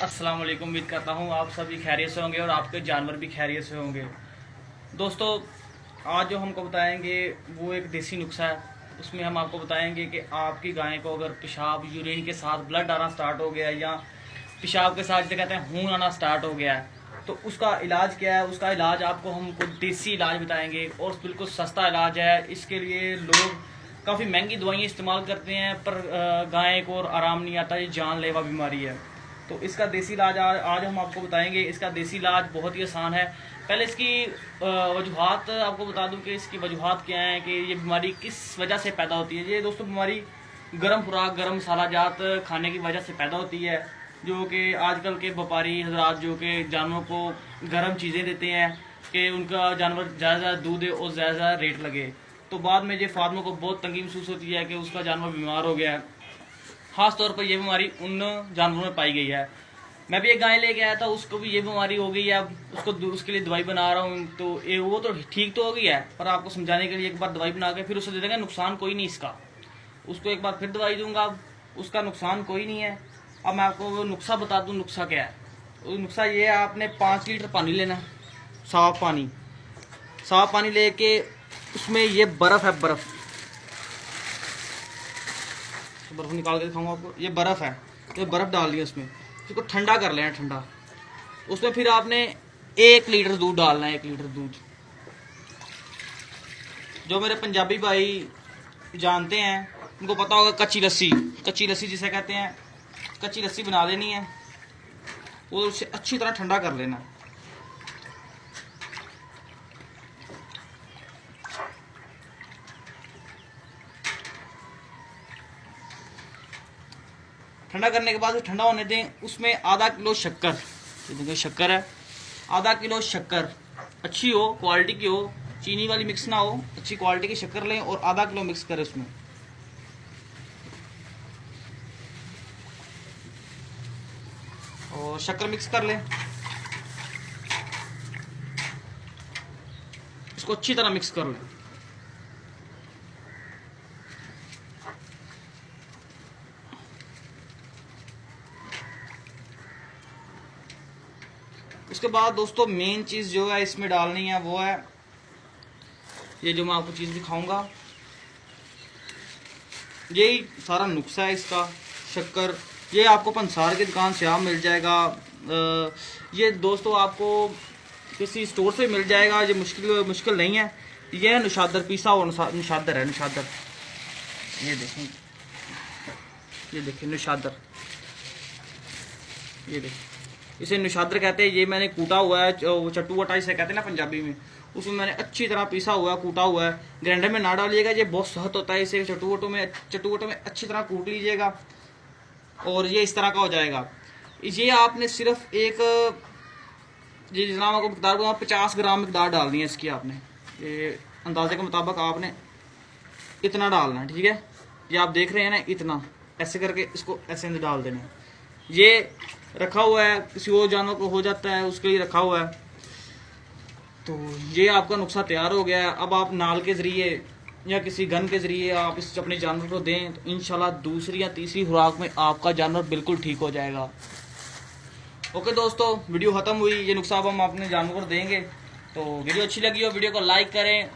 अस्सलाम वालेकुम। उम्मीद करता हूँ आप सभी खैरियत से होंगे और आपके जानवर भी खैरियत से होंगे। दोस्तों, आज जो हमको बताएंगे वो एक देसी नुस्खा है। उसमें हम आपको बताएंगे कि आपकी गाय को अगर पेशाब यूरिन के साथ ब्लड आना स्टार्ट हो गया या पेशाब के साथ जिसे कहते हैं खून आना स्टार्ट हो गया है, तो उसका इलाज क्या है। उसका इलाज आपको हमको देसी इलाज बताएंगे और बिल्कुल सस्ता इलाज है। इसके लिए लोग काफ़ी महंगी दवाइयाँ इस्तेमाल करते हैं पर गाय को और आराम नहीं आता। ये जानलेवा बीमारी है। तो इसका देसी इलाज आज हम आपको बताएंगे। इसका देसी इलाज बहुत ही आसान है। पहले इसकी वजूहात आपको बता दूं कि इसकी वजूहात क्या है, कि ये बीमारी किस वजह से पैदा होती है। ये दोस्तों बीमारी गर्म खुराक, गर्म मसाला जात खाने की वजह से पैदा होती है। जो कि आजकल के व्यापारी हजरात जो कि जानवरों को गर्म चीज़ें देते हैं कि उनका जानवर ज़्यादा दूध दे और ज़्यादा रेट लगे, तो बाद में ये फार्मों को बहुत तंगी महसूस होती है कि उसका जानवर बीमार हो गया है। खास तौर पर यह बीमारी उन जानवरों में पाई गई है। मैं भी एक गाय लेके आया था, उसको भी ये बीमारी हो गई है। अब उसको उसके लिए दवाई बना रहा हूँ, तो वो तो ठीक तो हो गई है, पर आपको समझाने के लिए एक बार दवाई बना के फिर उसे दे देंगे। नुकसान कोई नहीं इसका। उसको एक बार फिर दवाई दूंगा, उसका नुकसान कोई नहीं है। अब मैं आपको वो नुस्खा बता दूं। नुस्खा क्या है? वो नुस्खा ये है, आपने 5 लीटर पानी लेना, साफ पानी। साफ पानी लेके उसमें ये बर्फ है, बर्फ निकाल के दिखाऊंगा आपको। ये बर्फ है, ये बर्फ डाल दी उसमें। इसको ठंडा कर लेना, ठंडा। उसमें फिर आपने 1 लीटर दूध डालना है, 1 लीटर दूध। जो मेरे पंजाबी भाई जानते हैं उनको पता होगा, कच्ची लस्सी, कच्ची लस्सी जिसे कहते हैं, कच्ची लस्सी बना लेनी है। वो उसे अच्छी तरह ठंडा कर लेना। ठंडा करने के बाद ठंडा होने दें। उसमें आधा किलो शक्कर, देखिए शक्कर है, आधा किलो शक्कर अच्छी हो, क्वालिटी की हो, चीनी वाली मिक्स ना हो, अच्छी क्वालिटी की शक्कर लें और आधा किलो मिक्स करें उसमें। और शक्कर मिक्स कर लें, इसको अच्छी तरह मिक्स कर लें। उसके बाद दोस्तों मेन चीज़ जो है इसमें डालनी है वो है ये जो मैं आपको चीज़ दिखाऊंगा। यही सारा नुस्खा है इसका। शक्कर ये आपको पंसार की दुकान से आप मिल जाएगा। ये दोस्तों आपको किसी स्टोर से मिल जाएगा। ये मुश्किल नहीं है। ये है निशादर, पीसा हुआ निशादर है, निशादर। ये देखें, ये देखिए निशादर, ये देखिए इसे निशादर कहते हैं। ये मैंने कूटा हुआ है, चट्टू वटा इसे कहते हैं ना पंजाबी में। उसमें मैंने अच्छी तरह पीसा हुआ है, कूटा हुआ है। ग्राइंडर में ना डालिएगा, ये बहुत सख्त होता है। इसे चट्टू वटों में अच्छी तरह कूट लीजिएगा और ये इस तरह का हो जाएगा। ये आपने सिर्फ एक, ये जनाब आपको मकदार बताऊँ, 50 ग्राम मकदार डालनी है इसकी। आपने ये अंदाजे के मुताबिक आपने इतना डालना है, ठीक है। ये आप देख रहे हैं ना, इतना ऐसे करके इसको ऐसे अंदर डाल देना है। ये रखा हुआ है, किसी और जानवर को हो जाता है उसके लिए रखा हुआ है। तो ये आपका नुस्खा तैयार हो गया है। अब आप नाल के ज़रिए या किसी गन के ज़रिए आप इस अपने जानवर को दें तो इंशाल्लाह दूसरी या तीसरी खुराक में आपका जानवर बिल्कुल ठीक हो जाएगा। ओके दोस्तों, वीडियो ख़त्म हुई। ये नुस्खा अब हम अपने जानवर को देंगे। तो वीडियो अच्छी लगी हो वीडियो को लाइक करें